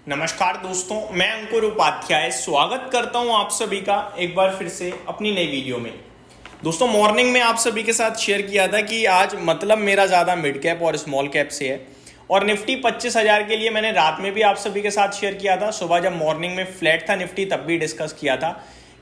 नमस्कार दोस्तों, मैं अंकुर उपाध्याय स्वागत करता हूं आप सभी का एक बार फिर से अपनी नई वीडियो में। दोस्तों, मॉर्निंग में आप सभी के साथ शेयर किया था कि आज मतलब मेरा ज़्यादा मिड कैप और स्मॉल कैप से है और निफ्टी 25,000 के लिए मैंने रात में भी आप सभी के साथ शेयर किया था। सुबह जब मॉर्निंग में फ्लैट था निफ्टी तब भी डिस्कस किया था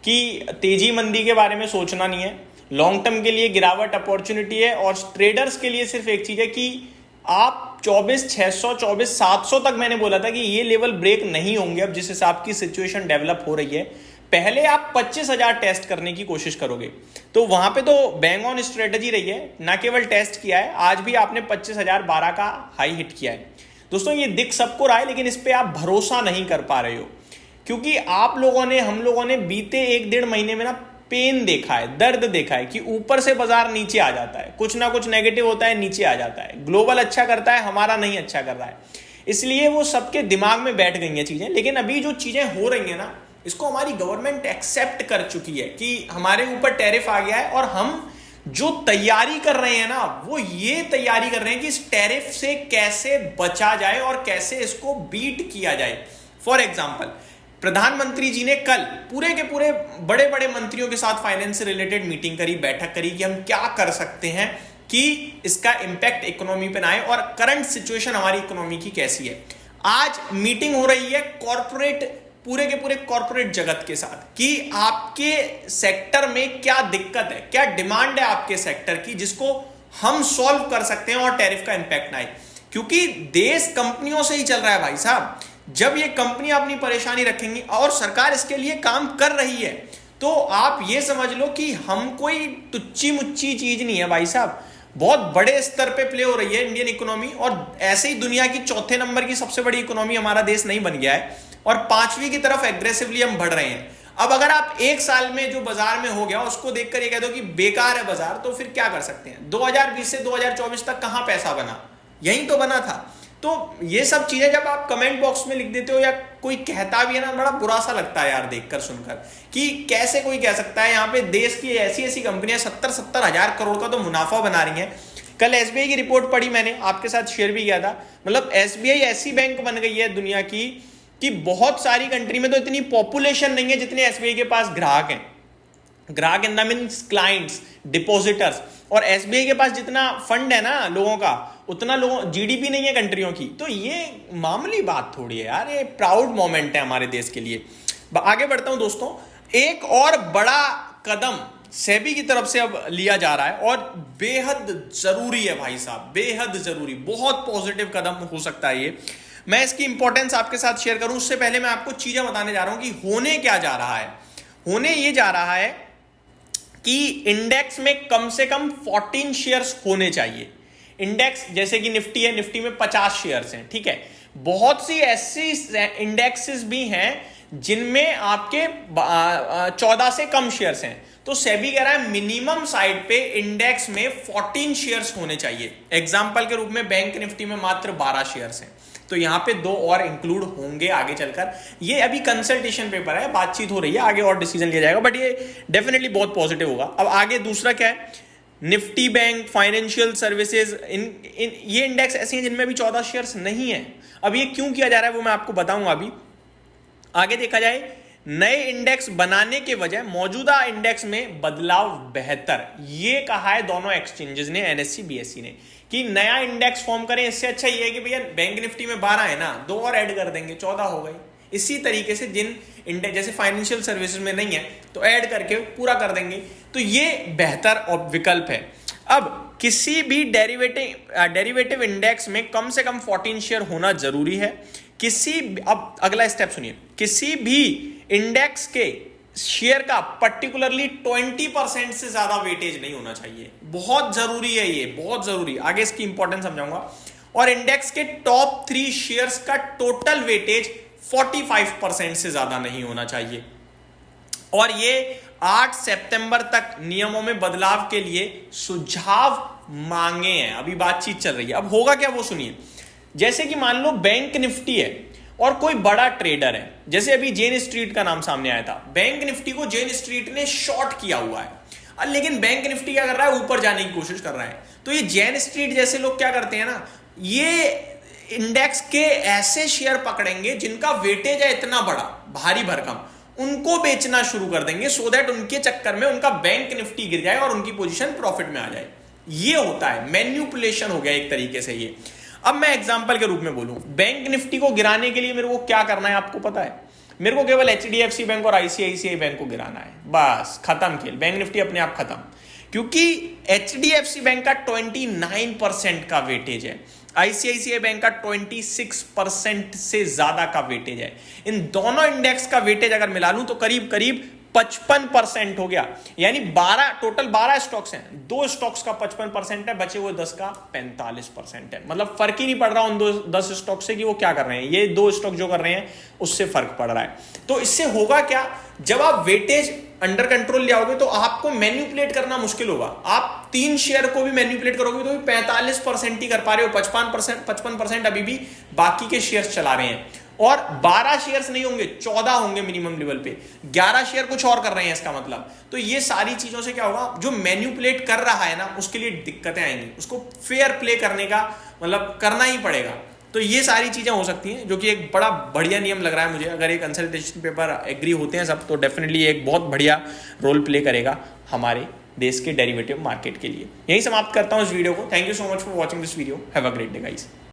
कि तेजी मंदी के बारे में सोचना नहीं है, लॉन्ग टर्म के लिए गिरावट अपॉर्चुनिटी है और ट्रेडर्स के लिए सिर्फ एक चीज़ है कि आप 24,600 24,700 तक मैंने बोला था कि ये लेवल ब्रेक नहीं होंगे। अब जिस हिसाब की सिचुएशन डेवलप हो रही है, पहले आप 25,000 टेस्ट करने की कोशिश करोगे तो वहां पे तो बैंग ऑन स्ट्रेटजी रही है, ना केवल टेस्ट किया है, आज भी आपने 25,012 का हाई हिट किया है। दोस्तों, ये दिख सबको रहा है लेकिन इस पर आप भरोसा नहीं कर पा रहे हो क्योंकि आप लोगों ने, हम लोगों ने बीते 1-1.5 महीने में ना पेन देखा है, दर्द देखा है कि ऊपर से बाजार नीचे आ जाता है, कुछ ना कुछ नेगेटिव होता है, नीचे आ जाता है, ग्लोबल अच्छा करता है, हमारा नहीं अच्छा कर रहा है, इसलिए वो सबके दिमाग में बैठ गई हैं चीजें। लेकिन अभी जो चीजें हो रही हैं ना, इसको हमारी गवर्नमेंट एक्सेप्ट कर चुकी है कि हमारे ऊपर टैरिफ आ गया है और हम जो तैयारी कर रहे हैं ना, वो ये तैयारी कर रहे हैं कि इस टैरिफ से कैसे बचा जाए और कैसे इसको बीट किया जाए। फॉर एग्जाम्पल, प्रधानमंत्री जी ने कल पूरे के पूरे बड़े बड़े मंत्रियों के साथ फाइनेंस से रिलेटेड मीटिंग करी, बैठक करी कि हम क्या कर सकते हैं कि इसका इंपैक्ट इकोनॉमी पे ना आए और करंट सिचुएशन हमारी इकोनॉमी की कैसी है। आज मीटिंग हो रही है कॉर्पोरेट, पूरे के पूरे कॉर्पोरेट जगत के साथ कि आपके सेक्टर में क्या दिक्कत है, क्या डिमांड है आपके सेक्टर की, जिसको हम सॉल्व कर सकते हैं और टैरिफ का इंपैक्ट ना आए। क्योंकि देश कंपनियों से ही चल रहा है भाई साहब। जब ये कंपनियां अपनी परेशानी रखेंगी और सरकार इसके लिए काम कर रही है, तो आप ये समझ लो कि हम कोई तुच्ची मुच्ची चीज नहीं है भाई साहब। बहुत बड़े स्तर पे प्ले हो रही है इंडियन इकोनॉमी और ऐसे ही दुनिया की चौथे नंबर की सबसे बड़ी इकोनॉमी हमारा देश नहीं बन गया है और 5वीं की तरफ एग्रेसिवली हम बढ़ रहे हैं। अब अगर आप एक साल में जो बाजार में हो गया उसको देखकर ये कह दो कि बेकार है बाजार, तो फिर क्या कर सकते हैं। 2020 से 2024 तक कहां पैसा बना, यही तो बना था। तो ये सब चीजें जब आप कमेंट बॉक्स में लिख देते हो या कोई कहता भी है ना, बड़ा बुरा सा लगता है यार देखकर सुनकर कि कैसे कोई कह सकता है। यहाँ पे देश की ऐसी ऐसी कंपनियां 70-70 हजार करोड़ का तो मुनाफा बना रही हैं। कल एसबीआई की रिपोर्ट पढ़ी, मैंने आपके साथ शेयर भी किया था। मतलब एसबीआई ऐसी बैंक बन गई है दुनिया की कि बहुत सारी कंट्री में तो इतनी पॉपुलेशन नहीं है जितने एसबीआई के पास ग्राहक हैं। ग्राहक in the means clients, depositors. और एसबीआई के पास जितना फंड है ना लोगों का, उतना लोगों जीडीपी नहीं है कंट्रियों की। तो ये मामूली बात थोड़ी है यार, ये प्राउड मोमेंट है हमारे देश के लिए। आगे बढ़ता हूं दोस्तों, एक और बड़ा कदम सेबी की तरफ से अब लिया जा रहा है और बेहद जरूरी है भाई साहब, बेहद जरूरी, बहुत पॉजिटिव कदम हो सकता है ये। मैं इसकी इंपॉर्टेंस आपके साथ शेयर करूं उससे पहले मैं आपको चीजें बताने जा रहा हूं कि होने क्या जा रहा है। होने ये जा रहा है कि इंडेक्स में कम से कम 14 शेयर्स होने चाहिए। इंडेक्स जैसे कि निफ्टी है, निफ्टी में 50 शेयर्स हैं, ठीक है। बहुत सी ऐसी इंडेक्सेस भी हैं जिनमें आपके 14 से कम शेयर्स हैं। तो सेबी कह रहा है मिनिमम साइड पे इंडेक्स में 14 शेयर्स होने चाहिए। एग्जांपल के रूप में बैंक निफ्टी में मात्र 12 शेयर्स हैं, तो यहां पे 2 और इंक्लूड होंगे आगे चलकर। ये अभी कंसल्टेशन पेपर है, बातचीत हो रही है, आगे और डिसीजन लिया जाएगा, बट ये डेफिनेटली बहुत पॉजिटिव होगा। अब आगे दूसरा क्या है, निफ्टी बैंक, फाइनेंशियल सर्विसेज, ये इंडेक्स ऐसे हैं जिनमें भी 14 शेयर्स नहीं है। अब ये क्यों किया जा रहा है वो मैं आपको बताऊंगा अभी। आगे देखा जाए, नए इंडेक्स बनाने के वजह मौजूदा इंडेक्स में बदलाव बेहतर, ये कहा है दोनों एक्सचेंजेस ने, एनएससी बीएसई ने, कि नया इंडेक्स फॉर्म करें। इससे अच्छा ये है कि भैया बैंक निफ्टी में 12 है ना, 2 और ऐड कर देंगे, 14 हो गई। इसी तरीके से जिन इंडेक्स जैसे फाइनेंशियल सर्विसेज में नहीं है तो ऐड करके पूरा कर देंगे, तो ये बेहतर विकल्प है। अब किसी भी डेरिवेटिव इंडेक्स में कम से कम 14 शेयर होना जरूरी है। अब अगला स्टेप सुनिए, किसी भी इंडेक्स के शेयर का पर्टिकुलरली 20% से ज्यादा वेटेज नहीं होना चाहिए। बहुत जरूरी है ये, बहुत जरूरी, आगे इसकी इंपॉर्टेंस समझाऊंगा। और इंडेक्स के टॉप 3 शेयर्स का टोटल वेटेज 45% से ज्यादा नहीं होना चाहिए। और ये 8 सितंबर तक नियमों में बदलाव के लिए सुझाव मांगे हैं, अभी बातचीत चल रही है। अब होगा क्या वो सुनिए। जैसे कि मान लो बैंक निफ्टी है और कोई बड़ा ट्रेडर है, जैसे अभी जेन स्ट्रीट का नाम सामने आया था। बैंक निफ्टी को जेन स्ट्रीट ने शॉर्ट किया हुआ है, लेकिन बैंक निफ्टी क्या कर रहा है, ऊपर जाने की कोशिश कर रहा है। तो ये जेन स्ट्रीट जैसे लोग क्या करते हैं ना, ये इंडेक्स के ऐसे शेयर पकड़ेंगे जिनका वेटेज है इतना बड़ा, भारी भरकम, उनको बेचना शुरू कर देंगे सो दैट उनके चक्कर में उनका बैंक निफ्टी गिर जाए और उनकी पोजीशन प्रॉफिट में आ जाए। ये होता है मैन्युपुलेशन, हो गया एक तरीके से ये। अब मैं एग्जांपल के रूप में बोलूं, बैंक निफ्टी को गिराने के लिए मेरे को क्या करना है आपको पता है? मेरे को केवल HDFC बैंक और ICICI बैंक को गिराना है, बस खत्म खेल, बैंक निफ्टी अपने आप खत्म। क्योंकि HDFC बैंक का 29% का वेटेज है, ICICI बैंक का 26% से ज्यादा का वेटेज है। इन दोनों इंडेक्स का वेटेज अगर मिला लूं तो करीब करीब 55% हो गया। यानी 12 टोटल 12 स्टॉक्स हैं, 2 स्टॉक्स का 55% है, बचे हुए 10 का 45% है। मतलब फर्क ही नहीं पड़ रहा उन 10 स्टॉक से कि वो क्या कर रहे हैं, ये 2 स्टॉक जो कर रहे हैं उससे फर्क पड़ रहा है। तो इससे होगा क्या, जब आप वेटेज अंडर कंट्रोल ले आओगे तो आपको मैन्युपुलेट करना मुश्किल होगा। आप 3 शेयर को भी मैन्युपुलेट करोगे तो भी 45% ही कर पा रहे हो, 55% अभी भी बाकी के शेयर्स चला रहे हैं। और 12 शेयर्स नहीं होंगे, 14 होंगे मिनिमम लेवल पे, 11 शेयर कुछ और कर रहे हैं इसका मतलब। तो ये सारी चीजों से क्या होगा, जो मैन्युपुलेट कर रहा है ना उसके लिए दिक्कतें आएंगी, उसको फेयर प्ले करने का मतलब करना ही पड़ेगा। तो ये सारी चीजें हो सकती हैं, जो कि एक बड़ा बढ़िया नियम लग रहा है मुझे। अगर ये कंसल्टेशन पेपर एग्री होते हैं सब तो डेफिनेटली एक बहुत बढ़िया रोल प्ले करेगा हमारे देश के डेरिवेटिव मार्केट के लिए। यही समाप्त करता हूं इस वीडियो को। Thank you so much for watching this video. Have a great day guys.